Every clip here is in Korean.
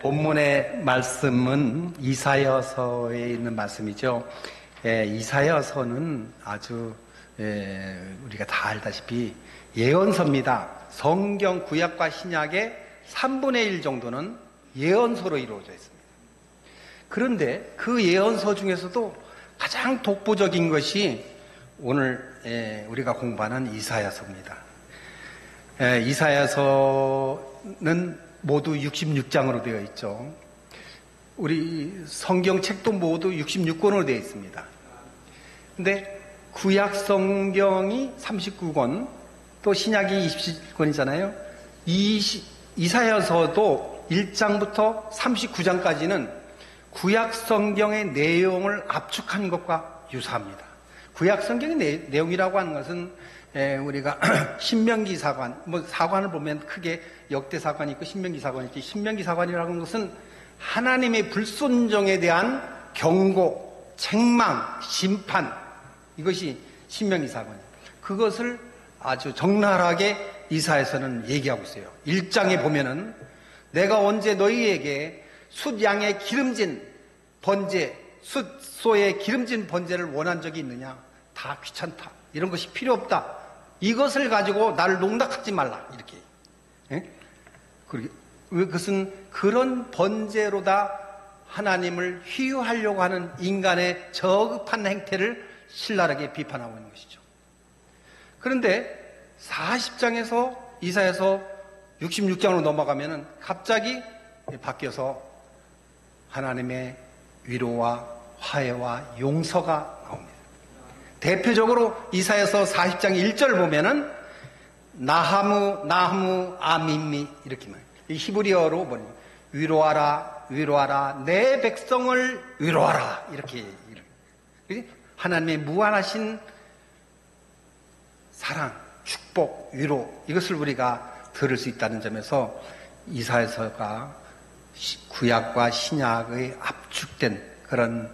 본문의 말씀은 이사야서에 있는 말씀이죠. 이사야서는 아주 우리가 다 알다시피 예언서입니다. 성경 구약과 신약의 3분의 1 정도는 예언서로 이루어져 있습니다. 그런데 그 예언서 중에서도 가장 독보적인 것이 오늘 우리가 공부하는 이사야서입니다. 이사야서는 모두 66장으로 되어 있죠. 우리 성경책도 모두 66권으로 되어 있습니다. 근데 구약 성경이 39권, 또 신약이 27권이잖아요. 이사야서도 1장부터 39장까지는 구약 성경의 내용을 압축한 것과 유사합니다. 구약 성경의 내용이라고 하는 것은 우리가 신명기 사관, 사관을 보면 크게 역대 사관이 있고 신명기 사관이 있지, 신명기 사관이라고 하는 것은 하나님의 불순종에 대한 경고, 책망, 심판, 이것이 신명기 사관이에요. 그것을 아주 적나라하게 이사야서는 얘기하고 있어요. 1장에 보면은 내가 언제 너희에게 숫양의 기름진 번제, 숫소의 기름진 번제를 원한 적이 있느냐? 다 귀찮다. 이런 것이 필요 없다. 이것을 가지고 나를 농락하지 말라. 이렇게. 그것은 그런 번제로다 하나님을 희유하려고 하는 인간의 저급한 행태를 신랄하게 비판하고 있는 것이죠. 그런데 40장에서 이사야서 66장으로 넘어가면은 갑자기 바뀌어서 하나님의 위로와 화해와 용서가 나옵니다. 대표적으로 이사야서 40장 1절 보면은 나하무 아밈미 이렇게 말해요. 이 히브리어로 뭐냐면 위로하라 위로하라 내 백성을 위로하라 이렇게 하나님의 무한하신 사랑, 축복, 위로 이것을 우리가 들을 수 있다는 점에서 이사야서가 구약과 신약의 압축된 그런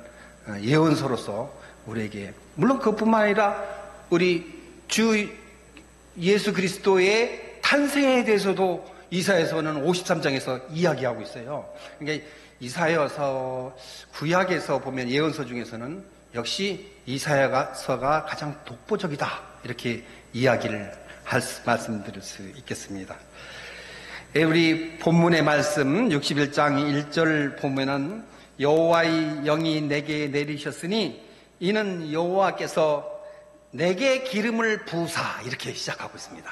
예언서로서 우리에게, 물론 그것뿐만 아니라 우리 주 예수 그리스도의 탄생에 대해서도 이사야서는 53장에서 이야기하고 있어요. 그러니까 이사야서 구약에서 보면 예언서 중에서는 역시 이사야서가 가장 독보적이다 이렇게 이야기를 말씀드릴 수 있겠습니다. 우리 본문의 말씀 61장 1절 보면은 여호와의 영이 내게 내리셨으니 이는 여호와께서 내게 기름을 부으사 이렇게 시작하고 있습니다.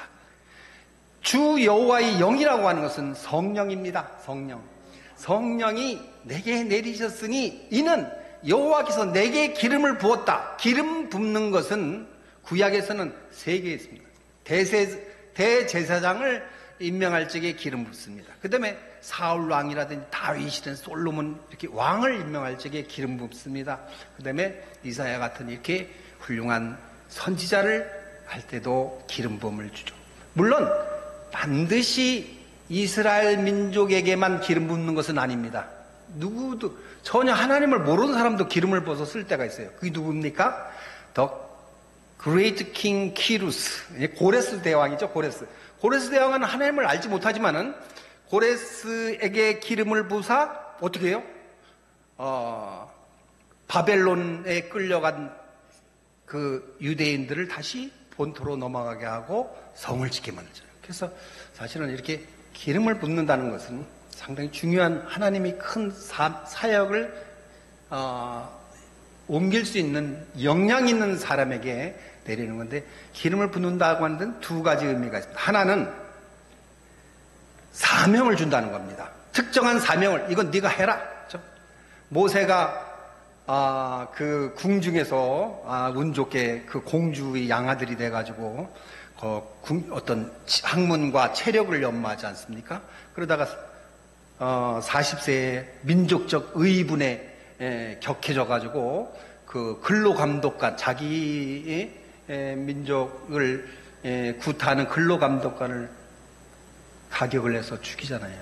주 여호와의 영이라고 하는 것은 성령입니다. 성령이 내게 내리셨으니 이는 여호와께서 내게 기름을 부었다. 기름 붓는 것은 구약에서는 3개 있습니다. 대제사장을 임명할 적에 기름 붓습니다. 그 다음에 사울 왕이라든지 다윗이든 솔로몬 이렇게 왕을 임명할 적에 기름 붓습니다. 그 다음에 이사야 같은 이렇게 훌륭한 선지자를 할 때도 기름 부음을 주죠. 물론 반드시 이스라엘 민족에게만 기름 붓는 것은 아닙니다. 누구도 전혀 하나님을 모르는 사람도 기름을 부어서 쓸 때가 있어요. 그게 누굽니까? The Great King Cyrus, 고레스 대왕이죠. 고레스 대왕은 하나님을 알지 못하지만은 고레스에게 기름을 부사 어떻게 해요? 바벨론에 끌려간 그 유대인들을 다시 본토로 넘어가게 하고 성을 짓게 만들죠. 그래서 사실은 이렇게 기름을 붓는다는 것은 상당히 중요한 하나님이 큰 사역을 옮길 수 있는 역량 있는 사람에게 내리는 건데, 기름을 붓는다고 하는 데는 2가지 의미가 있습니다. 하나는 사명을 준다는 겁니다. 특정한 사명을, 이건 네가 해라. 그렇죠? 모세가 그 궁중에서 운 좋게 그 공주의 양아들이 돼가지고 어떤 학문과 체력을 연마하지 않습니까? 그러다가 40세에 민족적 의분에 격해져가지고 그 근로감독관, 자기의 민족을 구타하는 근로감독관을 가격을 해서 죽이잖아요.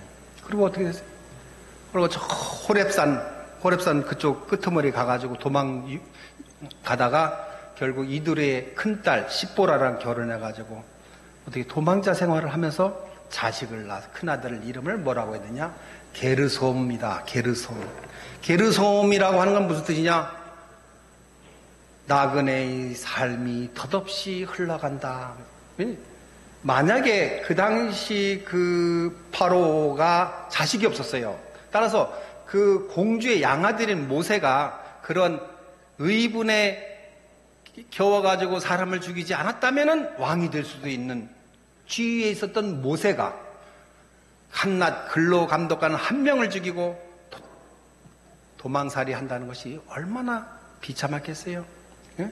그리고 어떻게 됐어요? 그리고 저 호렙산 그쪽 끄트머리 가가지고 도망가다가 결국 이들의 큰딸 십보라랑 결혼해가지고 어떻게 도망자 생활을 하면서 자식을 낳아서 큰아들 이름을 뭐라고 해야 되냐? 게르솜입니다. 게르솜. 게르솜이라고 하는 건 무슨 뜻이냐? 나그네의 삶이 덧없이 흘러간다. 만약에 그 당시 그 파로가 자식이 없었어요. 따라서 그 공주의 양아들인 모세가 그런 의분에 겨워가지고 사람을 죽이지 않았다면 왕이 될 수도 있는 지위에 있었던 모세가 한낱 근로 감독관 한 명을 죽이고 도망살이 한다는 것이 얼마나 비참했겠어요. 예?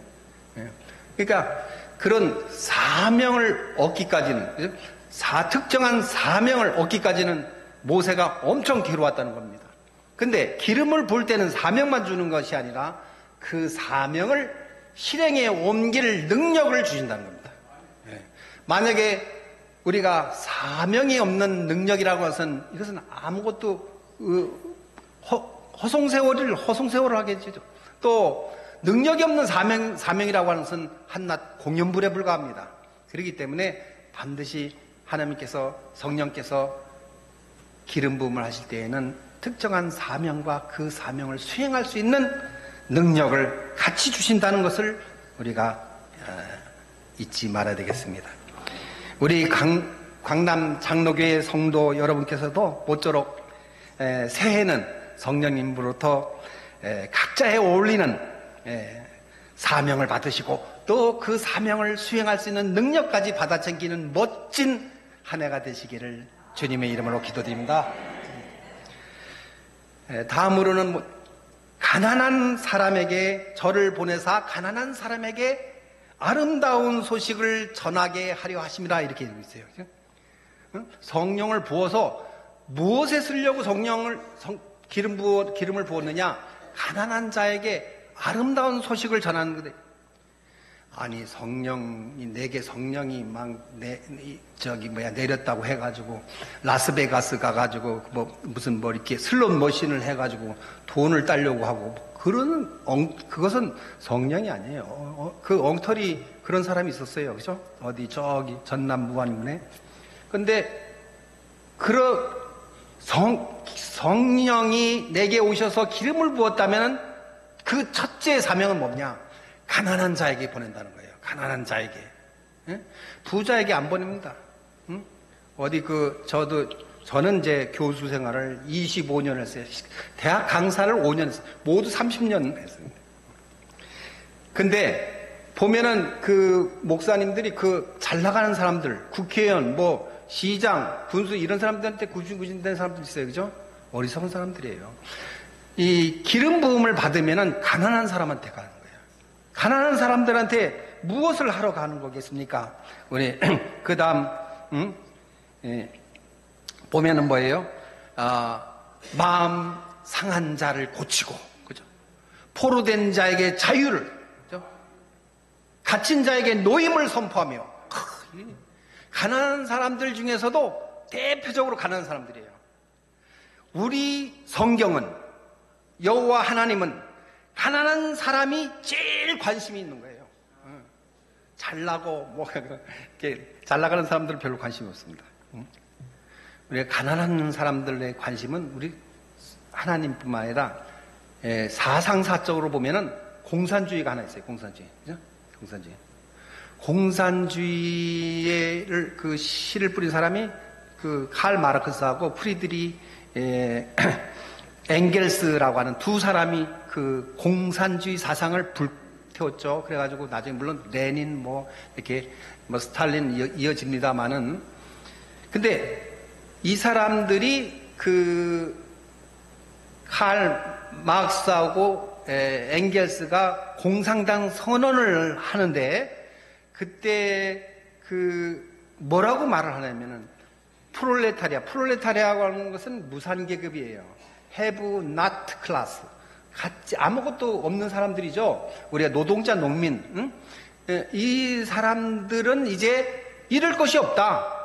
예. 그러니까 그런 사명을 얻기까지는, 특정한 사명을 얻기까지는 모세가 엄청 괴로웠다는 겁니다. 근데 기름을 부을 때는 사명만 주는 것이 아니라 그 사명을 실행에 옮길 능력을 주신다는 겁니다. 예. 만약에 우리가 사명이 없는 능력이라고 해서는 이것은 아무것도 허송세월을 하겠죠. 또 능력이 없는 사명이라고 하는 것은 한낱 공연불에 불과합니다. 그렇기 때문에 반드시 하나님께서 성령께서 기름 부음을 하실 때에는 특정한 사명과 그 사명을 수행할 수 있는 능력을 같이 주신다는 것을 우리가 잊지 말아야 되겠습니다. 우리 광남 장로교회 성도 여러분께서도 모쪼록 새해는 성령님으로부터 각자에 어울리는 사명을 받으시고 또 그 사명을 수행할 수 있는 능력까지 받아 챙기는 멋진 한 해가 되시기를 주님의 이름으로 기도드립니다. 다음으로는 가난한 사람에게 저를 보내사 가난한 사람에게 아름다운 소식을 전하게 하려 하심이라 이렇게 되고 있어요. 성령을 부어서 무엇에 쓰려고 기름을 부었느냐? 가난한 자에게 아름다운 소식을 전하는 거다. 아니 내게 성령이 막 내렸다고 해가지고 라스베가스 가가지고 무슨 이렇게 슬롯 머신을 해가지고 돈을 따려고 하고 그것은 성령이 아니에요. 그 엉터리 그런 사람이 있었어요. 그죠? 어디 저기 전남 무안군에. 근데 성령이 내게 오셔서 기름을 부었다면 그 첫째 사명은 뭐냐? 가난한 자에게 보낸다는 거예요. 가난한 자에게. 예? 부자에게 안 보냅니다. 응? 저는 이제 교수 생활을 25년을 했어요. 대학 강사를 5년 했어요. 모두 30년 했습니다. 근데 보면은 그 목사님들이 잘 나가는 사람들, 국회의원, 시장, 군수 이런 사람들한테 구신된 사람들 있어요. 그죠? 어리석은 사람들이에요. 이 기름 부음을 받으면은 가난한 사람한테 가는 거예요. 가난한 사람들한테 무엇을 하러 가는 거겠습니까? 우리 그 다음 보면은 뭐예요? 마음 상한 자를 고치고, 그죠? 포로된 자에게 자유를, 그죠? 갇힌 자에게 노임을 선포하며, 가난한 사람들 중에서도 대표적으로 가난한 사람들이에요. 우리 성경은, 여호와 하나님은 가난한 사람이 제일 관심이 있는 거예요. 잘나고 이렇게 잘 나가는 사람들은 별로 관심이 없습니다. 우리가 가난한 사람들의 관심은 우리 하나님뿐만 아니라 사상사적으로 보면은 공산주의가 하나 있어요. 공산주의, 그죠? 공산주의를 그 시를 뿌린 사람이 그 칼 마르크스하고 프리드리 엥겔스라고 하는 두 사람이 그 공산주의 사상을 불태웠죠. 그래가지고 나중에 물론 레닌 이렇게 스탈린 이어집니다만은, 근데 이 사람들이 그 칼 마르크스하고 엥겔스가 공산당 선언을 하는데 그때 뭐라고 말을 하냐면은 프롤레타리아라고 하는 것은 무산계급이에요. have not class. 같이 아무것도 없는 사람들이죠. 우리가 노동자, 농민. 응? 이 사람들은 이제 잃을 것이 없다.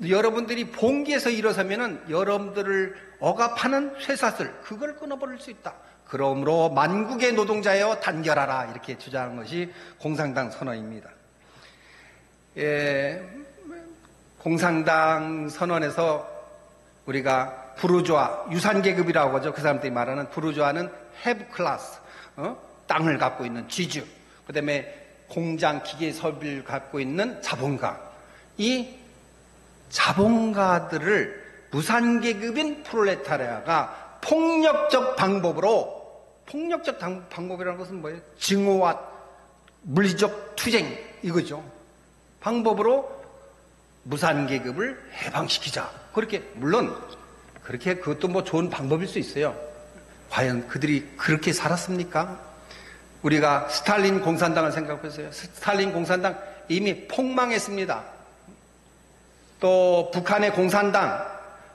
여러분들이 봉기에서 일어서면은 여러분들을 억압하는 쇠사슬, 그걸 끊어버릴 수 있다. 그러므로 만국의 노동자여 단결하라. 이렇게 주장한 것이 공산당 선언입니다. 공산당 선언에서 우리가 부르주아, 유산계급이라고 하죠. 그 사람들이 말하는 부르주아는 have class, 땅을 갖고 있는 쥐주, 그 다음에 공장 기계 설비를 갖고 있는 자본가. 이 자본가들을 무산계급인 프롤레타리아가 폭력적 방법으로, 폭력적 방법이라는 것은 뭐예요? 증오와 물리적 투쟁, 이거죠. 방법으로 무산계급을 해방시키자. 그렇게, 물론, 그렇게 그것도 뭐 좋은 방법일 수 있어요. 과연 그들이 그렇게 살았습니까? 우리가 스탈린 공산당을 생각해보세요. 스탈린 공산당 이미 폭망했습니다. 또 북한의 공산당,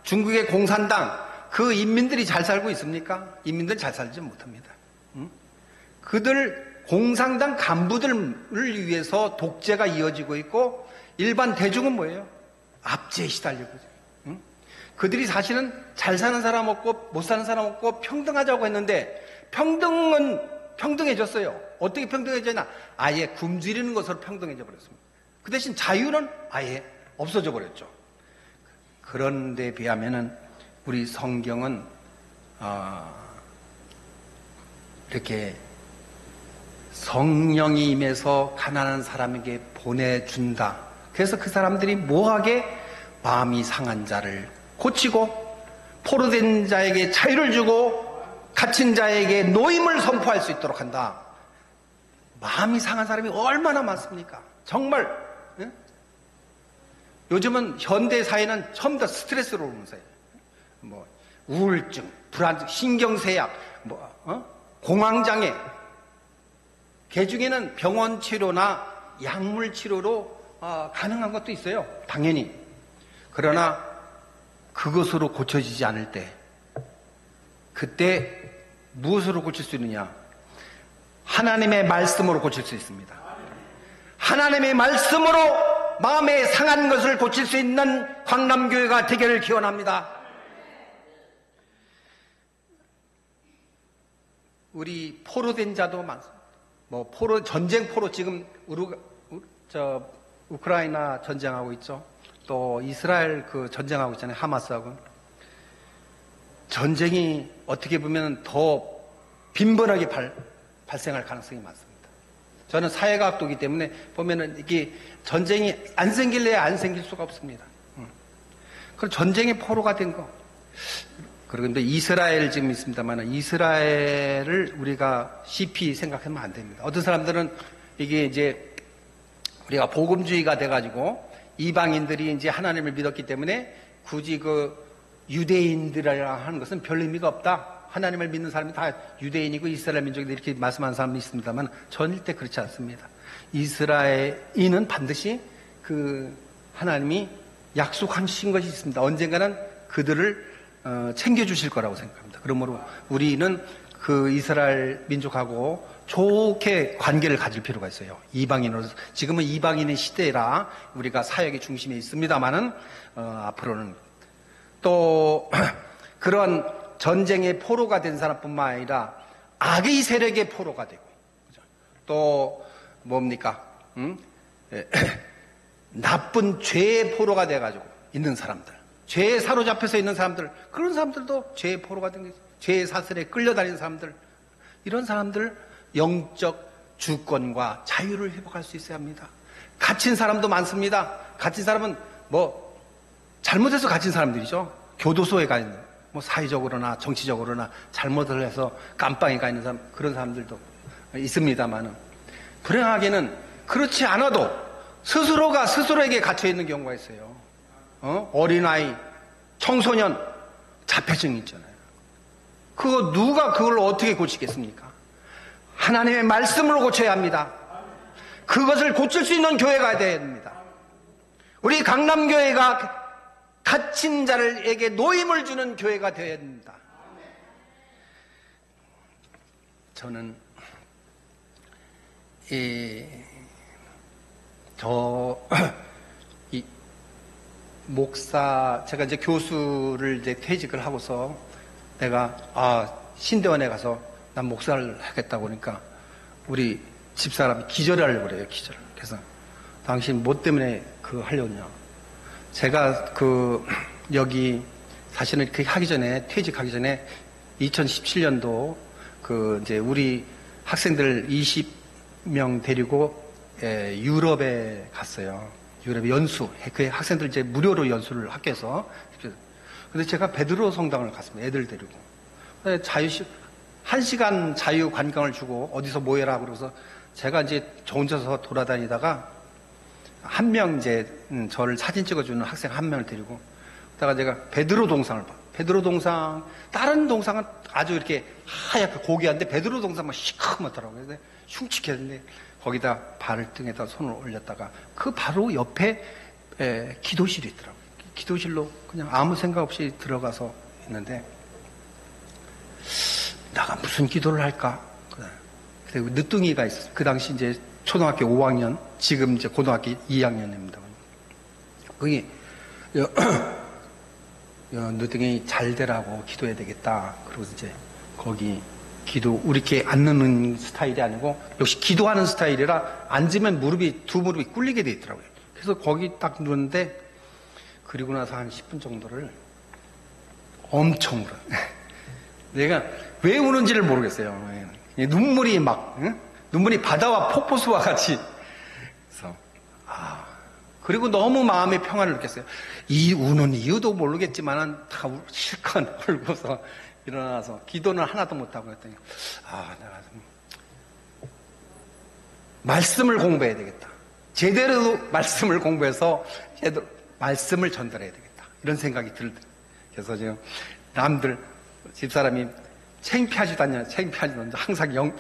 중국의 공산당, 그 인민들이 잘 살고 있습니까? 인민들 잘 살지 못합니다. 그들 공산당 간부들을 위해서 독재가 이어지고 있고 일반 대중은 뭐예요? 압제에 시달리고 있어요. 그들이 사실은 잘 사는 사람 없고 못 사는 사람 없고 평등하자고 했는데 평등은 평등해졌어요. 어떻게 평등해졌나? 아예 굶주리는 것으로 평등해져 버렸습니다. 그 대신 자유는 아예 없어져 버렸죠. 그런데 비하면은 우리 성경은 이렇게 성령이 임해서 가난한 사람에게 보내준다. 그래서 그 사람들이 뭐하게 마음이 상한 자를 고치고 포로된 자에게 자유를 주고 갇힌 자에게 노임을 선포할 수 있도록 한다. 마음이 상한 사람이 얼마나 많습니까? 정말 요즘은 현대 사회는 전부 다 스트레스로 오는 사회. 뭐 우울증, 불안증, 신경쇠약, 공황장애. 개 중에는 병원 치료나 약물 치료로 가능한 것도 있어요. 당연히. 그러나 그것으로 고쳐지지 않을 때, 그때 무엇으로 고칠 수 있느냐? 하나님의 말씀으로 고칠 수 있습니다. 하나님의 말씀으로 마음에 상한 것을 고칠 수 있는 광남교회가 되기를 기원합니다. 우리 포로된 자도 많습니다. 뭐 전쟁 포로 지금 우크라이나 전쟁하고 있죠. 또 이스라엘 그 전쟁하고 있잖아요. 하마스하고. 전쟁이 어떻게 보면 더 빈번하게 발생할 가능성이 많습니다. 저는 사회과학도이기 때문에 보면은 이게 전쟁이 안 생길래야 안 생길 수가 없습니다. 그럼 전쟁의 포로가 된 거. 그런데 이스라엘 지금 있습니다만 이스라엘을 우리가 CP 생각하면 안 됩니다. 어떤 사람들은 이게 이제 우리가 복음주의가 돼가지고 이방인들이 이제 하나님을 믿었기 때문에 굳이 그 유대인들이라 하는 것은 별 의미가 없다. 하나님을 믿는 사람이 다 유대인이고 이스라엘 민족이 이렇게 말씀하는 사람이 있습니다만 절대 그렇지 않습니다. 이스라엘인은 반드시 그 하나님이 약속하신 것이 있습니다. 언젠가는 그들을 챙겨주실 거라고 생각합니다. 그러므로 우리는 그 이스라엘 민족하고 좋게 관계를 가질 필요가 있어요. 이방인으로서. 지금은 이방인의 시대라 우리가 사역의 중심에 있습니다만은 앞으로는 또 그런 전쟁의 포로가 된 사람뿐만 아니라 악의 세력의 포로가 되고 또 뭡니까? 나쁜 죄의 포로가 돼가지고 있는 사람들, 죄에 사로잡혀서 있는 사람들, 그런 사람들도 죄의 포로가 된 거죠. 죄의 사슬에 끌려다니는 사람들, 이런 사람들 영적 주권과 자유를 회복할 수 있어야 합니다. 갇힌 사람도 많습니다. 갇힌 사람은 뭐 잘못해서 갇힌 사람들이죠. 교도소에 가 있는, 뭐 사회적으로나 정치적으로나 잘못을 해서 깜빵에 가 있는 사람, 그런 사람들도 있습니다만은 불행하게는 그렇지 않아도 스스로가 스스로에게 갇혀 있는 경우가 있어요. 어린아이, 청소년, 자폐증 있잖아요. 그거 누가 그걸 어떻게 고치겠습니까? 하나님의 말씀으로 고쳐야 합니다. 그것을 고칠 수 있는 교회가 되어야 됩니다. 우리 강남교회가 갇힌 자들에게 노임을 주는 교회가 되어야 됩니다. 저는 목사, 제가 이제 교수를 이제 퇴직을 하고서 내가 신대원에 가서 난 목사를 하겠다고 그러니까 우리 집사람이 기절하려고 그래요. 기절. 그래서 당신 뭐 때문에 그거 하려냐? 제가 여기 사실은 이렇게 하기 전에, 퇴직하기 전에 2017년도 이제 우리 학생들 20명 데리고 유럽에 갔어요. 유럽에 연수. 그 학생들 이제 무료로 연수를 학교에서. 근데 제가 베드로 성당을 갔습니다. 애들 데리고. 1시간 자유 관광을 주고 어디서 모여라 그러고서 제가 이제 저 혼자서 돌아다니다가 한 명 이제 저를 사진 찍어주는 학생 한 명을 데리고 그러다가 제가 베드로 동상을 봐. 베드로 동상, 다른 동상은 아주 이렇게 하얗게 고귀한데 베드로 동상만 시커멓더라고요. 그래서 흉측했는데 거기다 발등에다 손을 올렸다가 그 바로 옆에 기도실이 있더라고요. 기도실로 그냥 아무 생각 없이 들어가서 있는데 내가 무슨 기도를 할까? 그리고 늦둥이가 있었어요. 그 당시 이제 초등학교 5학년, 지금 이제 고등학교 2학년입니다. 거기 늦둥이 잘 되라고 기도해야 되겠다. 그리고 이제 거기 우리 이렇게 앉는 스타일이 아니고 역시 기도하는 스타일이라 앉으면 두 무릎이 꿀리게 돼 있더라고요. 그래서 거기 딱 누웠는데 그리고 나서 한 10분 정도를 엄청 울어요. 내가 왜 우는지를 모르겠어요. 눈물이 눈물이 바다와 폭포수와 같이. 그래서, 그리고 너무 마음의 평안을 느꼈어요. 우는 이유도 모르겠지만은 다 실컷 울고서 일어나서 기도는 하나도 못하고 했더니, 내가 좀, 말씀을 공부해야 되겠다. 제대로 말씀을 공부해서 제대로 말씀을 전달해야 되겠다. 이런 생각이 들더라고요. 그래서 지금 남들, 집사람이 창피하지도 않냐, 창피하지도 않냐, 항상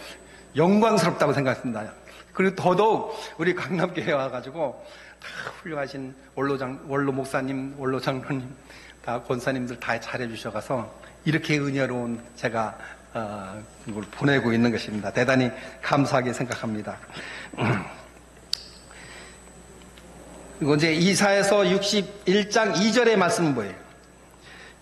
영광스럽다고 생각합니다. 그리고 더더욱 우리 강남교회에 와가지고 다 훌륭하신 원로 목사님, 원로 장로님, 다 권사님들 다 잘해주셔가서 이렇게 은혜로운 제가 이걸 보내고 있는 것입니다. 대단히 감사하게 생각합니다. 그리고 이제 이사야서 61장 2절의 말씀은 뭐예요?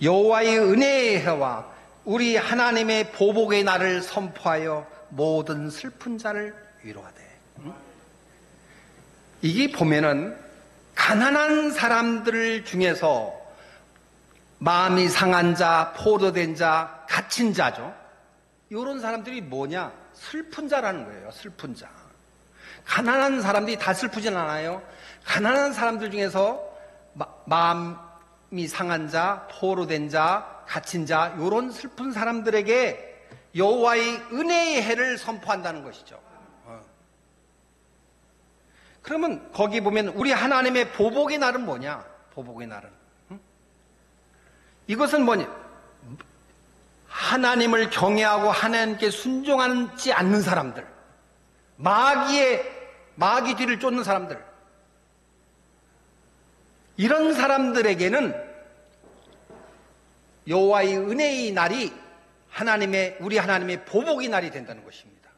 여호와의 은혜의 해와 우리 하나님의 보복의 날을 선포하여 모든 슬픈 자를 위로하되. 이게 보면은 가난한 사람들 중에서 마음이 상한 자, 포로된 자, 갇힌 자죠. 이런 사람들이 뭐냐? 슬픈 자라는 거예요. 슬픈 자. 가난한 사람들이 다 슬프진 않아요. 가난한 사람들 중에서 마음이 상한 자, 포로된 자, 갇힌 자, 이런 슬픈 사람들에게 여호와의 은혜의 해를 선포한다는 것이죠. 그러면 거기 보면 우리 하나님의 보복의 날은 뭐냐? 보복의 날은 이것은 뭐냐? 하나님을 경외하고 하나님께 순종하지 않는 사람들, 마귀 뒤를 쫓는 사람들, 이런 사람들에게는 여호와의 은혜의 날이 우리 하나님의 보복의 날이 된다는 것입니다.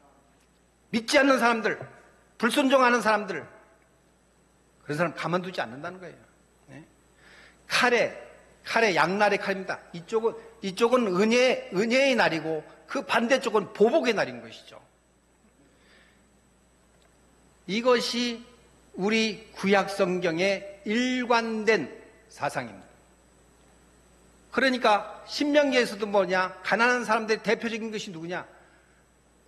믿지 않는 사람들, 불순종하는 사람들, 그런 사람 가만두지 않는다는 거예요. 네? 칼에 양날의 칼입니다. 이쪽은 은혜의 날이고 그 반대쪽은 보복의 날인 것이죠. 이것이 우리 구약 성경의 일관된 사상입니다. 그러니까 신명기에서도 뭐냐? 가난한 사람들의 대표적인 것이 누구냐?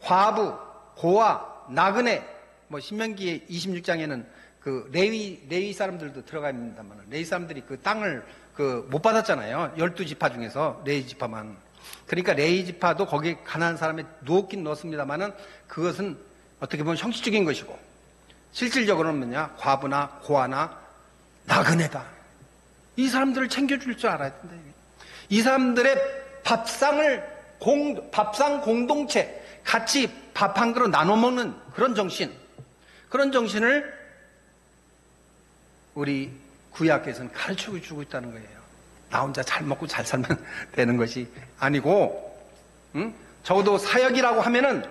과부, 고아, 나그네. 신명기 26장에는 그 레위 사람들도 들어가 있습니다만 레위 사람들이 그 땅을 못 받았잖아요. 12지파 중에서 레위 지파만. 그러니까 레위 지파도 거기 가난한 사람에 넣긴 넣었습니다만은 그것은 어떻게 보면 형식적인 것이고 실질적으로는 뭐냐? 과부나 고아나 나그네다. 이 사람들을 챙겨줄 줄 알아야 된다. 이 사람들의 밥상 공동체, 같이 밥 한 그릇 나눠 먹는 그런 정신을 우리 구약에서는 가르쳐 주고 있다는 거예요. 나 혼자 잘 먹고 잘 살면 되는 것이 아니고, 적어도 사역이라고 하면은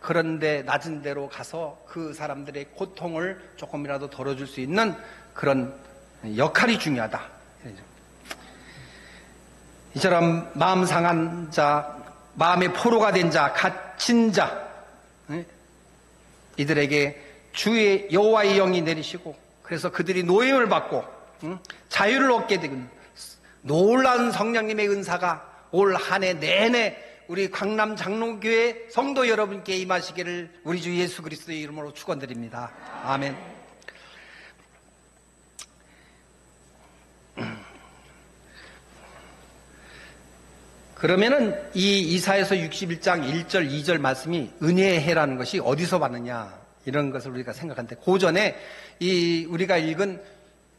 그런데 낮은 데로 가서 그 사람들의 고통을 조금이라도 덜어줄 수 있는 그런 역할이 중요하다. 이처럼 마음 상한 자, 마음의 포로가 된 자, 갇힌 자, 이들에게 주의 여호와의 영이 내리시고 그래서 그들이 노임을 받고 자유를 얻게 되는 놀라운 성령님의 은사가 올 한 해 내내 우리 광남 장로교회 성도 여러분께 임하시기를 우리 주 예수 그리스도의 이름으로 축원드립니다. 아멘. 그러면은 이 이사야서 61장 1절 2절 말씀이 은혜의 해라는 것이 어디서 왔느냐 이런 것을 우리가 생각하는데, 그 전에 이 우리가 읽은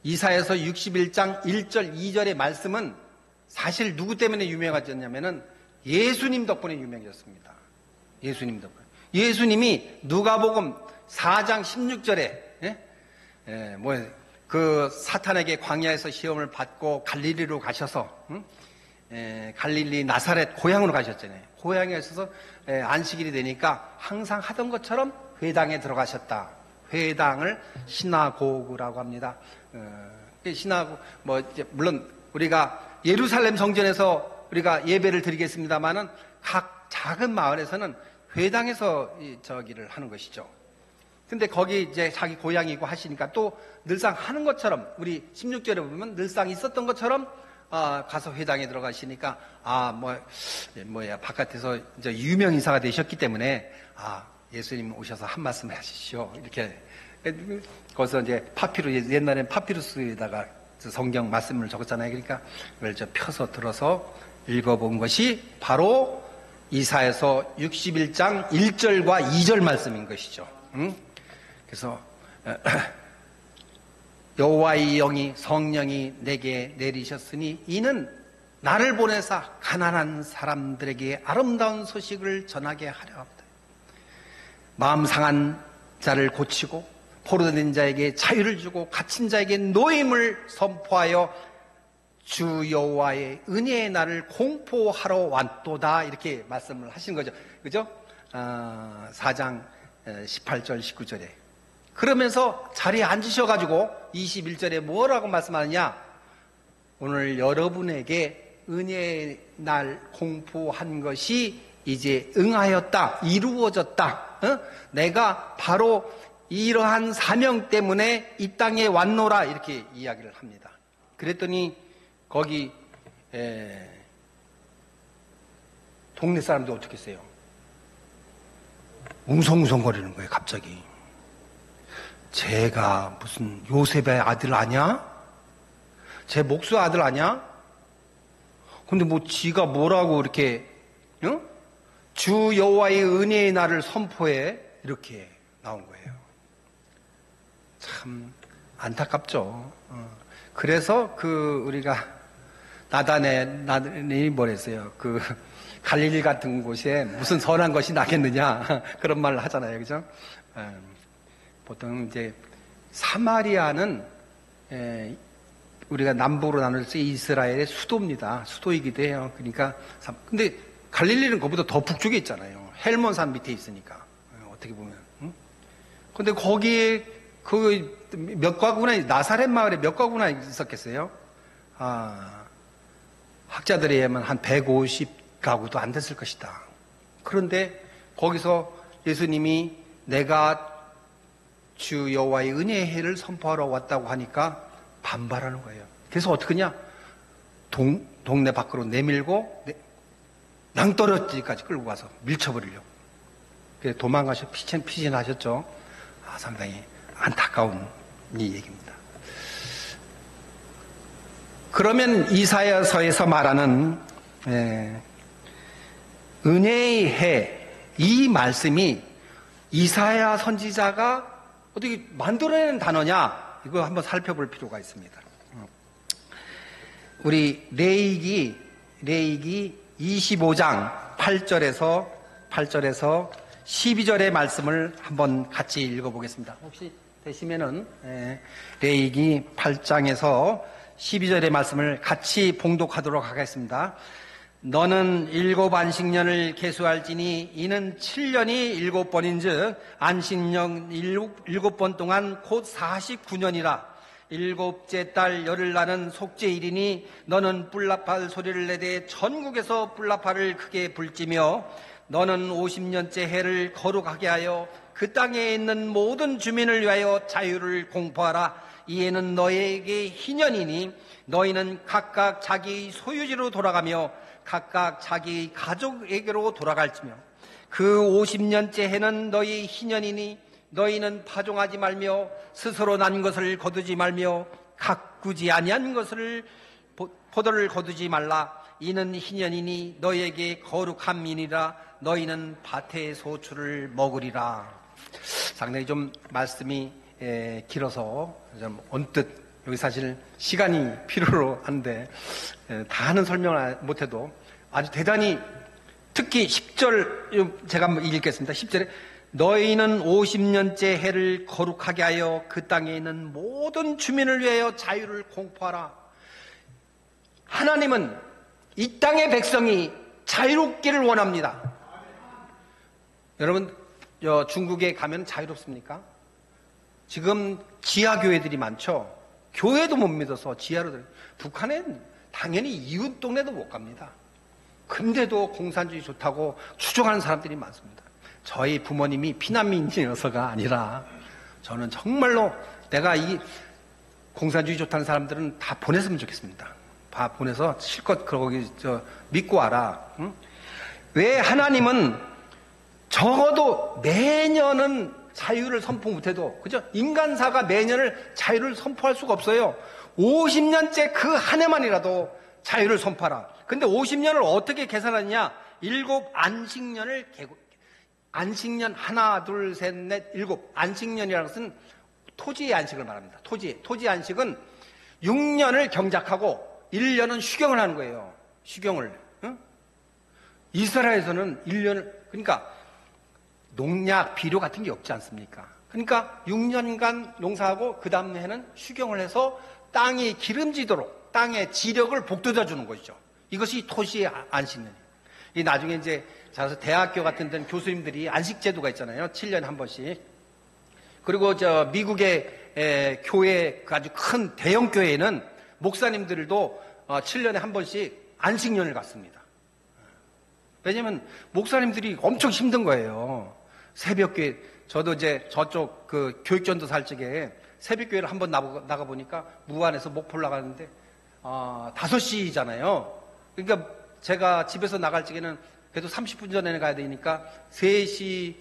이사야서 61장 1절 2절의 말씀은 사실 누구 때문에 유명해졌냐면은 예수님 덕분에 유명해졌습니다. 예수님 덕분에. 예수님이 누가복음 4장 16절에 그 사탄에게 광야에서 시험을 받고 갈릴리로 가셔서 갈릴리 나사렛 고향으로 가셨잖아요. 고향에 있어서 안식일이 되니까 항상 하던 것처럼 회당에 들어가셨다. 회당을 시나고그라고 합니다. 시나고 물론 우리가 예루살렘 성전에서 우리가 예배를 드리겠습니다만은 각 작은 마을에서는 회당에서 저기를 하는 것이죠. 근데 거기 이제 자기 고향이고 하시니까 또 늘상 하는 것처럼 우리 16절에 보면 늘상 있었던 것처럼 가서 회당에 들어가시니까 바깥에서 이제 유명 인사가 되셨기 때문에 예수님 오셔서 한 말씀 하시시오 이렇게. 거기서 이제 옛날엔 파피루스에다가 성경 말씀을 적었잖아요. 그러니까 그걸 펴서 들어서 읽어본 것이 바로 이사야서 61장 1절과 2절 말씀인 것이죠. 그래서 여호와의 영이 성령이 내게 내리셨으니 이는 나를 보내사 가난한 사람들에게 아름다운 소식을 전하게 하려 합니다. 마음 상한 자를 고치고 포로된 자에게 자유를 주고 갇힌 자에게 노임을 선포하여 주 여호와의 은혜의 날을 공포하러 왔도다 이렇게 말씀을 하신 거죠. 그죠? 4장 18절 19절에 그러면서 자리에 앉으셔가지고 21절에 뭐라고 말씀하느냐, 오늘 여러분에게 은혜의 날 공포한 것이 이제 응하였다, 이루어졌다. 내가 바로 이러한 사명 때문에 이 땅에 왔노라 이렇게 이야기를 합니다. 그랬더니 거기 동네 사람들 어떻게 했어요? 웅성웅성거리는 거예요. 갑자기 제가 무슨 요셉의 아들 아냐? 제 목수 아들 아냐? 근데 뭐 지가 뭐라고 이렇게 주 여호와의 은혜의 날을 선포해 이렇게 나온 거예요. 참 안타깝죠. 그래서 우리가 나단이 뭐랬어요? 갈릴리 같은 곳에 무슨 선한 것이 나겠느냐 그런 말을 하잖아요, 그죠? 보통 이제 사마리아는 우리가 남부로 나눌 때 이스라엘의 수도입니다. 수도이기도 해요. 그러니까 근데 갈릴리는 그보다 더 북쪽에 있잖아요. 헬몬산 밑에 있으니까 어떻게 보면. 근데 거기에 몇 가구나 나사렛 마을에 몇 가구나 있었겠어요? 학자들에 의하면 한 150가구도 안 됐을 것이다. 그런데 거기서 예수님이 내가 주 여호와의 은혜의 해를 선포하러 왔다고 하니까 반발하는 거예요. 그래서 어떡하냐? 동네 밖으로 내밀고 낭떠러지까지 끌고 가서 밀쳐버리려고. 그래서 도망가셔 피신하셨죠. 상당히 안타까운 이 얘기입니다. 그러면 이사야서에서 말하는 은혜의 해, 이 말씀이 이사야 선지자가 어떻게 만들어낸 단어냐, 이거 한번 살펴볼 필요가 있습니다. 우리 레위기 25장 8절에서 12절의 말씀을 한번 같이 읽어보겠습니다. 혹시 되시면은 레위기 8장에서 12절의 말씀을 같이 봉독하도록 하겠습니다. 너는 7 안식년을 계수할지니 이는 7년이 7번인즉 안식년 7번 동안 곧 49년이라. 7째 달 열흘 나는 속죄일이니 너는 뿔라팔 소리를 내되 전국에서 뿔라팔을 크게 불지며 너는 50년째 해를 거룩하게 하여 그 땅에 있는 모든 주민을 위하여 자유를 공포하라. 이에는 너희에게 희년이니 너희는 각각 자기 소유지로 돌아가며 각각 자기 가족에게로 돌아갈지며 그 50년째 해는 너희 희년이니 너희는 파종하지 말며 스스로 난 것을 거두지 말며 가꾸지 아니한 것을 포도를 거두지 말라. 이는 희년이니 너희에게 거룩함이니라. 너희는 밭의 소출을 먹으리라. 상당히 좀 말씀이 길어서 좀 언뜻 여기 사실 시간이 필요로 하는데 다 하는 설명을 못해도 아주 대단히 특히 10절 제가 한번 읽겠습니다. 10절에 너희는 50년째 해를 거룩하게 하여 그 땅에 있는 모든 주민을 위하여 자유를 공포하라. 하나님은 이 땅의 백성이 자유롭기를 원합니다. 여러분 중국에 가면 자유롭습니까? 지금 지하교회들이 많죠. 교회도 못 믿어서 지하로 북한엔 당연히 이웃 동네도 못 갑니다. 근데도 공산주의 좋다고 추종하는 사람들이 많습니다. 저희 부모님이 피난민이어서가 아니라 저는 정말로 내가 이 공산주의 좋다는 사람들은 다 보냈으면 좋겠습니다. 다 보내서 실컷 거기 믿고 와라. 응? 왜 하나님은 적어도 매년은 자유를 선포 못해도 그죠? 인간사가 매년을 자유를 선포할 수가 없어요. 50년째 그 한 해만이라도 자유를 선포하라. 근데 50년을 어떻게 계산하느냐? 7 안식년을 안식년 하나 둘 셋 넷 7 안식년이라는 것은 토지의 안식을 말합니다. 토지 안식은 6년을 경작하고 1년은 휴경을 하는 거예요. 휴경을. 응? 이스라엘에서는 1년을 그러니까 농약 비료 같은 게 없지 않습니까? 그러니까 6년간 농사하고 그 다음 해는 휴경을 해서 땅이 기름지도록 땅의 지력을 복돋아 주는 것이죠. 이것이 토지의 안식년이에요. 이 나중에 이제 자서 대학교 같은 데는 교수님들이 안식제도가 있잖아요. 7년에 한 번씩. 그리고 미국의 교회 아주 큰 대형 교회에는 목사님들도 7년에 한 번씩 안식년을 갖습니다. 왜냐면 목사님들이 엄청 힘든 거예요. 새벽교회 저도 이제 저쪽 그 교육전도 살 적에 새벽교회를 한번 나가 보니까 무안에서 목포를 나가는데 5시잖아요. 그러니까 제가 집에서 나갈 적에는 그래도 30분 전에 가야 되니까 3시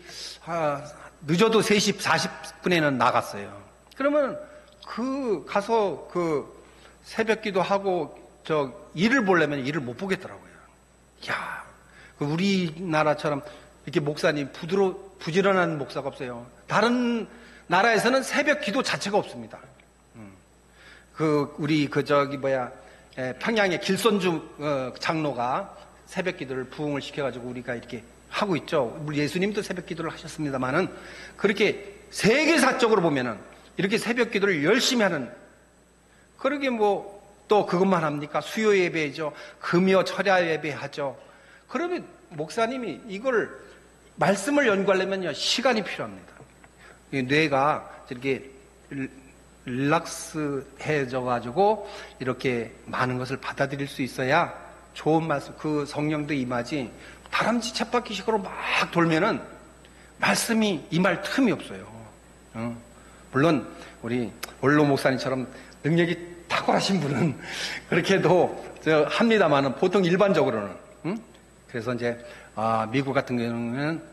늦어도 3시 40분에는 나갔어요. 그러면 가서 새벽기도 하고 일을 보려면 일을 못 보겠더라고요. 야, 우리나라처럼 이렇게 목사님 부지런한 목사가 없어요. 다른 나라에서는 새벽 기도 자체가 없습니다. 평양의 길선주 장로가 새벽 기도를 부흥을 시켜가지고 우리가 이렇게 하고 있죠. 우리 예수님도 새벽 기도를 하셨습니다만은 그렇게 세계사적으로 보면은 이렇게 새벽 기도를 열심히 하는 그러게 또 그것만 합니까? 수요 예배죠. 금요 철야 예배하죠. 그러면 목사님이 이걸 말씀을 연구하려면요 시간이 필요합니다. 뇌가 이렇게 릴락스해져 가지고 이렇게 많은 것을 받아들일 수 있어야 좋은 말씀 그 성령도 임하지 다람쥐 쳇바퀴식으로 막 돌면은 말씀이 임할 틈이 없어요. 물론 우리 원로 목사님처럼 능력이 탁월하신 분은 그렇게도 합니다만은 보통 일반적으로는 그래서 이제 미국 같은 경우는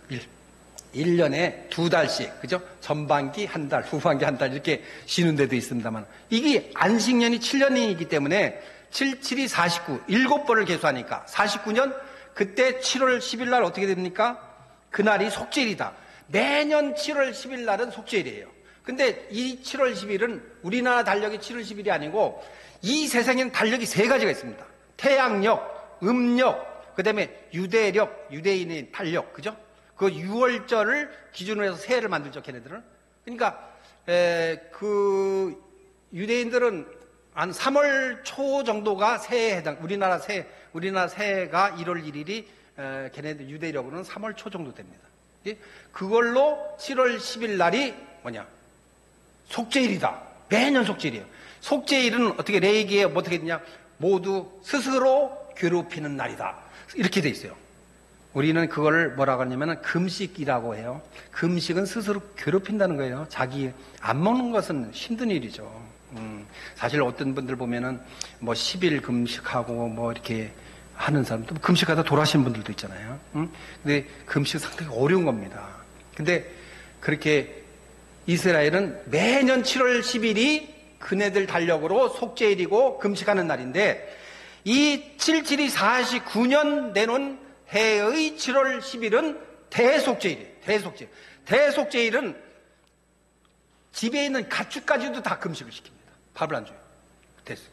1년에 2달씩 그죠? 전반기 한 달, 후반기 한 달 이렇게 쉬는 데도 있습니다만 이게 안식년이 7년이기 때문에 7, 7이 49, 7번을 계수하니까 49년 그때 7월 10일 날 어떻게 됩니까? 그날이 속죄일이다. 매년 7월 10일 날은 속죄일이에요. 근데 이 7월 10일은 우리나라 달력이 7월 10일이 아니고 이 세상에는 달력이 3가지가 있습니다. 태양력, 음력, 그 다음에 유대력, 유대인의 달력, 그죠? 그 6월절을 기준으로 해서 새해를 만들죠, 걔네들은. 그러니까, 유대인들은 한 3월 초 정도가 새해에 해당, 우리나라 새해가 1월 1일이, 걔네들 유대력으로는 3월 초 정도 됩니다. 그걸로 7월 10일 날이 뭐냐? 속죄일이다. 매년 속죄일이에요. 속죄일은 어떻게 레이기에 어떻게 되냐? 모두 스스로 괴롭히는 날이다. 이렇게 돼 있어요. 우리는 그걸 뭐라고 하냐면 금식이라고 해요. 금식은 스스로 괴롭힌다는 거예요. 자기 안 먹는 것은 힘든 일이죠. 사실 어떤 분들 보면은 뭐 10일 금식하고 뭐 이렇게 하는 사람도 금식하다 돌아가시는 분들도 있잖아요. 근데 금식 상당히 어려운 겁니다. 근데 그렇게 이스라엘은 매년 7월 10일이 그네들 달력으로 속죄일이고 금식하는 날인데 이 772 49년 내놓은 해의 7월 10일은 대속죄일이에요. 대속죄일은 집에 있는 가축까지도 다 금식을 시킵니다. 밥을 안 줘요. 됐어요.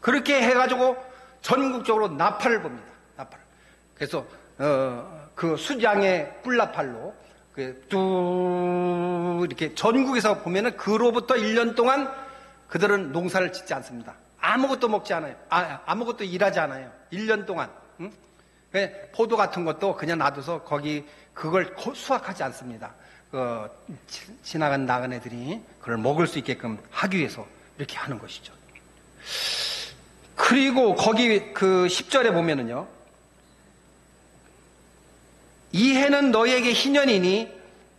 그렇게 해가지고 전국적으로 나팔을 봅니다. 나팔. 그래서 그 수장의 뿔나팔로 뚝 이렇게 전국에서 보면은 그로부터 1년 동안 그들은 농사를 짓지 않습니다. 아무것도 먹지 않아요. 아무것도 일하지 않아요. 1년 동안. 응? 포도 같은 것도 그냥 놔둬서 거기 그걸 수확하지 않습니다. 지나간 나그네들이 그걸 먹을 수 있게끔 하기 위해서 이렇게 하는 것이죠. 그리고 거기 그 10절에 보면은요. 이 해는 너희에게 희년이니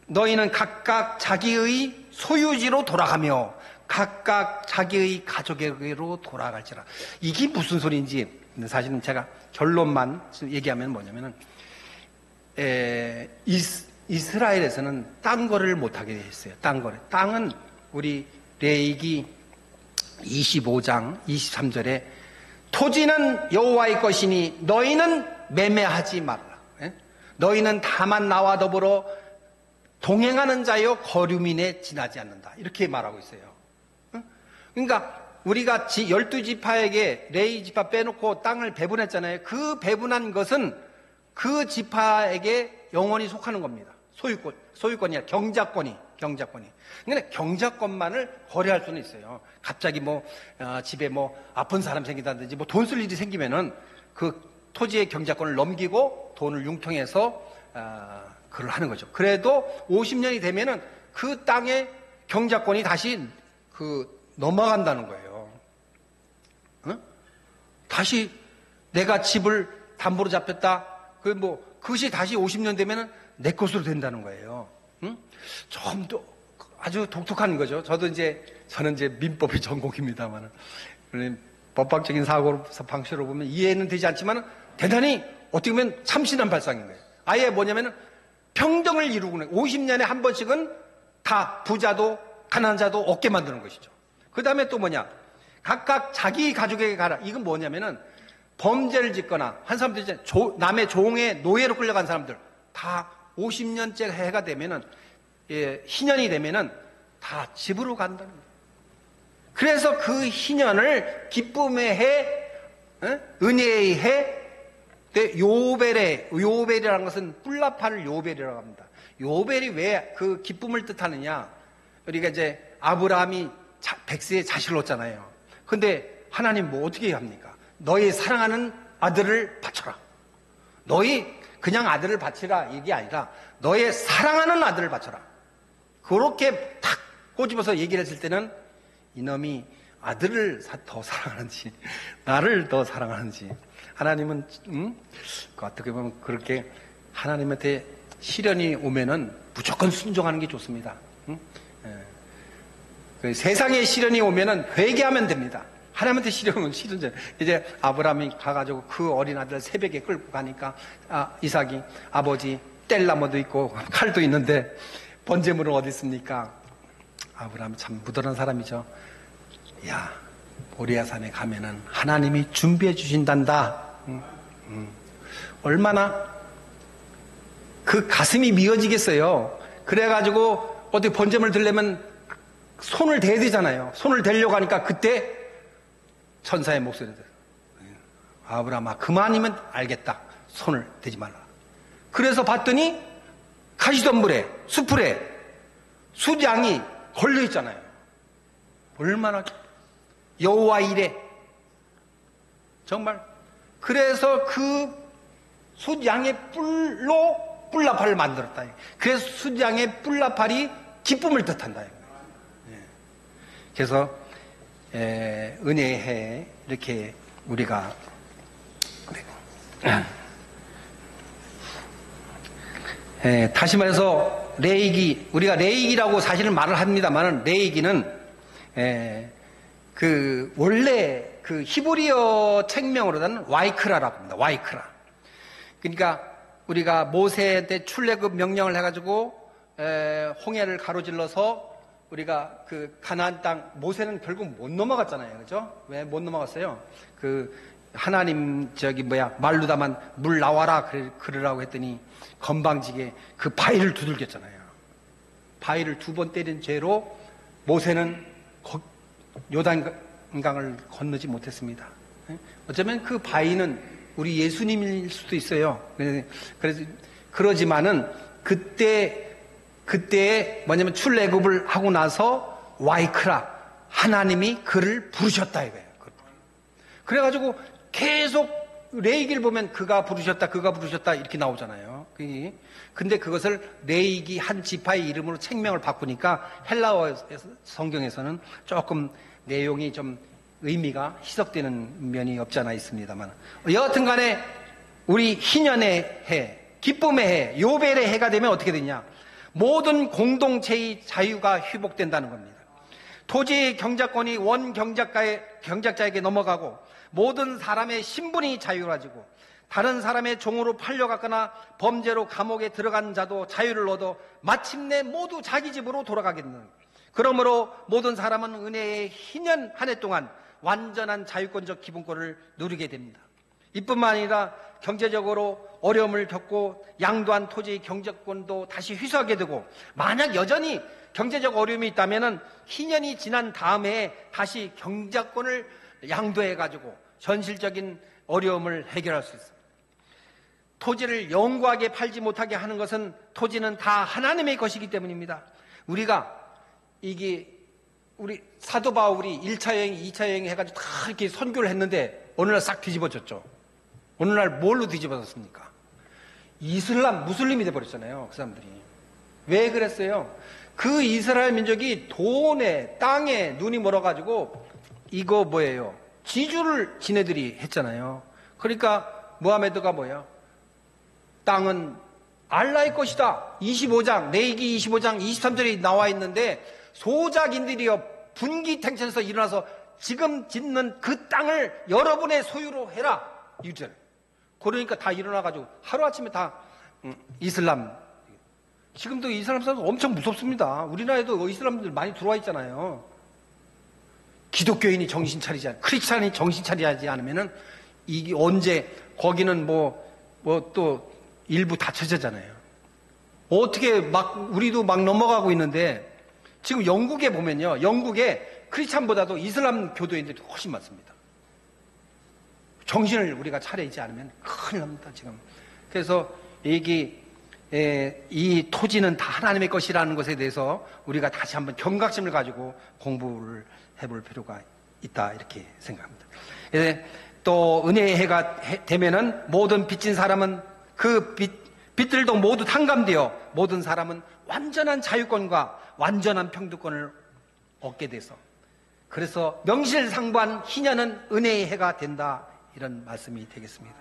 너희는 각각 자기의 소유지로 돌아가며 각각 자기의 가족에게로 돌아갈지라. 이게 무슨 소리인지 사실은 제가 결론만 얘기하면 뭐냐면은 이스라엘에서는 땅 거래를 못하게 했어요. 땅 거래. 땅은 우리 레위기 25장 23절에 토지는 여호와의 것이니 너희는 매매하지 말라. 너희는 다만 나와 더불어 동행하는 자여 거류민에 지나지 않는다. 이렇게 말하고 있어요. 그러니까 우리가 12지파에게 레위 지파 빼놓고 땅을 배분했잖아요. 그 배분한 것은 그 지파에게 영원히 속하는 겁니다. 소유권이 아니라 경작권이. 그러니까 경작권만을 거래할 수는 있어요. 갑자기 집에 아픈 사람 생긴다든지 돈 쓸 일이 생기면은 그 토지의 경작권을 넘기고 돈을 융통해서 그걸 하는 거죠. 그래도 50년이 되면은 그 땅의 경작권이 다시 넘어간다는 거예요. 다시 내가 집을 담보로 잡혔다. 그것이 다시 50년 되면은 내 것으로 된다는 거예요. 좀 더 아주 독특한 거죠. 저는 이제 민법의 전공입니다만 법학적인 방식으로 보면 이해는 되지 않지만 대단히 어떻게 보면 참신한 발상인 거예요. 아예 뭐냐면은 평등을 이루고는 50년에 한 번씩은 다 부자도 가난한 자도 얻게 만드는 것이죠. 그 다음에 또 뭐냐? 각각 자기 가족에게 가라. 이건 뭐냐면은 범죄를 짓거나 한 사람들 이제 남의 종의 노예로 끌려간 사람들 다 50년째 해가 되면은 희년이 되면은 다 집으로 간다는 거예요. 그래서 그 희년을 기쁨의 해, 은혜의 해, 요벨이라는 것은 뿔나팔을 요벨이라고 합니다. 요벨이 왜 그 기쁨을 뜻하느냐? 우리가 이제 아브라함이 백세의 자식을 얻잖아요. 근데 하나님 어떻게 합니까? 너희 사랑하는 아들을 바쳐라. 너희 그냥 아들을 바치라 이게 아니라 너의 사랑하는 아들을 바쳐라. 그렇게 탁 꼬집어서 얘기를 했을 때는 이놈이 아들을 더 사랑하는지 나를 더 사랑하는지 하나님은 어떻게 보면 그렇게 하나님한테 시련이 오면은 무조건 순종하는 게 좋습니다. 세상에 시련이 오면은 회개하면 됩니다. 하나님한테 시련이 오면 시련제. 이제 아브라함이 가가지고 그 어린 아들 새벽에 끌고 가니까 이삭이 아버지 뗄나무도 있고 칼도 있는데 번제물은 어디 있습니까? 아브라함 참 무던한 사람이죠. 야, 모리아산에 가면은 하나님이 준비해 주신단다. 얼마나 그 가슴이 미어지겠어요. 그래가지고 어디 번제물 들려면 손을 대야 되잖아요. 손을 대려고 하니까 그때 천사의 목소리가 들어요. 아브라함아, 그만이면 알겠다. 손을 대지 말라. 그래서 봤더니 가시덤불에 수풀에 숫양이 걸려 있잖아요. 얼마나 여호와 이래 정말. 그래서 그 숫양의 뿔로 뿔나팔을 만들었다. 그래서 숫양의 뿔나팔이 기쁨을 뜻한다. 그래서 은혜의 해 이렇게 우리가 다시 말해서 레위기, 우리가 레위기라고 사실은 말을 합니다만 레위기는 원래 그 히브리어 책명으로는 와이크라라고 합니다. 와이크라. 그러니까 우리가 모세한테 출애굽 명령을 해가지고 홍해를 가로질러서 우리가 그 가나안 땅, 모세는 결국 못 넘어갔잖아요. 그죠? 왜 못 넘어갔어요? 하나님 말로 다만 물 나와라 그러라고 했더니 건방지게 그 바위를 두들겼잖아요. 바위를 2번 때린 죄로 모세는 요단강을 건너지 못했습니다. 어쩌면 그 바위는 우리 예수님일 수도 있어요. 그래서 그러지만은 그때 뭐냐면 출애굽을 하고 나서 와이크라, 하나님이 그를 부르셨다 이거예요. 그래가지고 계속 레위기를 보면 그가 부르셨다 이렇게 나오잖아요. 근데 그것을 레위기 한 지파의 이름으로 책명을 바꾸니까 헬라어 성경에서는 조금 내용이 좀 의미가 희석되는 면이 없지 않아 있습니다만, 여하튼 간에 우리 희년의 해, 기쁨의 해, 요벨의 해가 되면 어떻게 되냐? 모든 공동체의 자유가 회복된다는 겁니다. 토지의 경작권이 원 경작자에게 넘어가고, 모든 사람의 신분이 자유로워지고, 다른 사람의 종으로 팔려갔거나 범죄로 감옥에 들어간 자도 자유를 얻어 마침내 모두 자기 집으로 돌아가게 되는, 그러므로 모든 사람은 은혜의 희년 한 해 동안 완전한 자유권적 기본권을 누리게 됩니다. 이뿐만 아니라 경제적으로 어려움을 겪고 양도한 토지의 경작권도 다시 회수하게 되고, 만약 여전히 경제적 어려움이 있다면 희년이 지난 다음에 다시 경작권을 양도해가지고 현실적인 어려움을 해결할 수 있습니다. 토지를 영구하게 팔지 못하게 하는 것은 토지는 다 하나님의 것이기 때문입니다. 우리 사도 바울이 1차 여행, 2차 여행 해가지고 다 이렇게 선교를 했는데 어느 날 싹 뒤집어졌죠. 어느 날 뭘로 뒤집어졌습니까? 무슬림이 돼버렸잖아요. 그 사람들이. 왜 그랬어요? 그 이스라엘 민족이 돈에, 땅에 눈이 멀어가지고 이거 뭐예요? 지주를 지네들이 했잖아요. 그러니까 무하메드가 뭐야? 땅은 알라의 것이다. 25장, 레위기 25장 23절에 나와 있는데, 소작인들이여 분기탱천에서 일어나서 지금 짓는 그 땅을 여러분의 소유로 해라. 이랬잖아요. 그러니까 다 일어나가지고 하루아침에 다 이슬람. 지금도 이슬람 사람 엄청 무섭습니다. 우리나라에도 이슬람들 많이 들어와 있잖아요. 기독교인이 정신 차리지 않으면, 크리스찬이 정신 차리지 않으면은 이게 언제, 거기는 또 일부 닫혀졌잖아요. 어떻게 우리도 막 넘어가고 있는데, 지금 영국에 보면요, 영국에 크리스찬보다도 이슬람 교도인들이 훨씬 많습니다. 정신을 우리가 차리지 않으면 큰일 납니다, 지금. 그래서 이 토지는 다 하나님의 것이라는 것에 대해서 우리가 다시 한번 경각심을 가지고 공부를 해볼 필요가 있다, 이렇게 생각합니다. 또 은혜의 해가 되면은 모든 빚진 사람은 그 빚들도 모두 탕감되어 모든 사람은 완전한 자유권과 완전한 평등권을 얻게 돼서, 그래서 명실상부한 희년은 은혜의 해가 된다, 이런 말씀이 되겠습니다.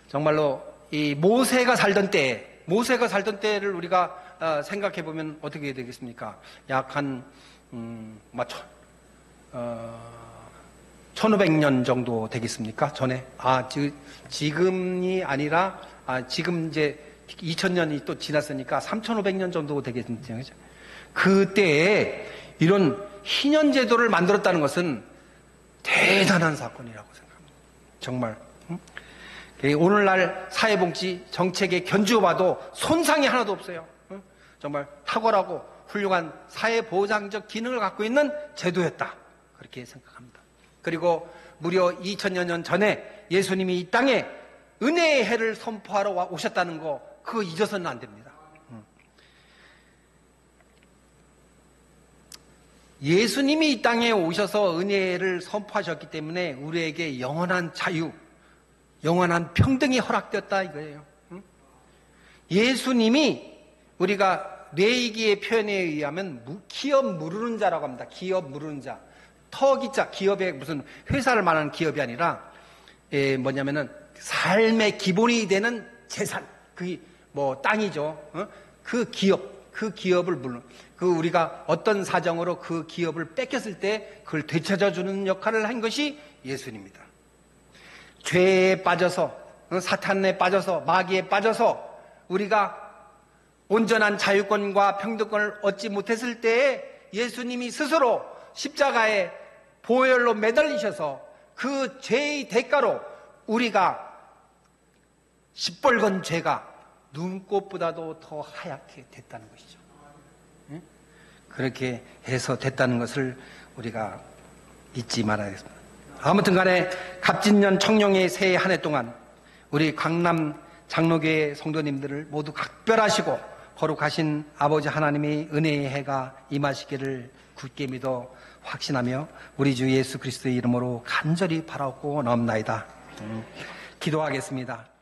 정말로 이 모세가 살던 때를 우리가 생각해 보면 어떻게 되겠습니까? 약 한 1500년 정도 되겠습니까? 전에. 지금이 아니라, 지금 이제 2000년이 또 지났으니까 3500년 정도 되겠죠. 그때에 이런 희년제도를 만들었다는 것은 대단한 사건이라고 생각합니다. 정말. 오늘날 사회복지 정책의 견주어봐도 손상이 하나도 없어요. 정말 탁월하고 훌륭한 사회보장적 기능을 갖고 있는 제도였다, 그렇게 생각합니다. 그리고 무려 2000여 년 전에 예수님이 이 땅에 은혜의 해를 선포하러 오셨다는 거, 그거 잊어서는 안 됩니다. 예수님이 이 땅에 오셔서 은혜를 선포하셨기 때문에 우리에게 영원한 자유, 영원한 평등이 허락되었다, 이거예요. 예수님이, 우리가 레위기의 표현에 의하면 기업 무르는 자라고 합니다. 기업 무르는 자. 터기자, 기업의 무슨 회사를 말하는 기업이 아니라 뭐냐면은 삶의 기본이 되는 재산, 그게 땅이죠. 그 기업, 그 기업을 우리가 어떤 사정으로 그 기업을 뺏겼을 때 그걸 되찾아주는 역할을 한 것이 예수님입니다. 죄에 빠져서, 사탄에 빠져서, 마귀에 빠져서 우리가 온전한 자유권과 평등권을 얻지 못했을 때에 예수님이 스스로 십자가에 보혈로 매달리셔서 그 죄의 대가로 우리가 시뻘건 죄가 눈꽃보다도 더 하얗게 됐다는 것이죠. 그렇게 해서 됐다는 것을 우리가 잊지 말아야겠습니다. 아무튼 간에 갑진년 청룡의 새해 한 해 동안 우리 강남 장로교회 성도님들을 모두 각별하시고 거룩하신 아버지 하나님의 은혜의 해가 임하시기를 굳게 믿어 확신하며 우리 주 예수 그리스도의 이름으로 간절히 바라옵고 나옵나이다. 기도하겠습니다.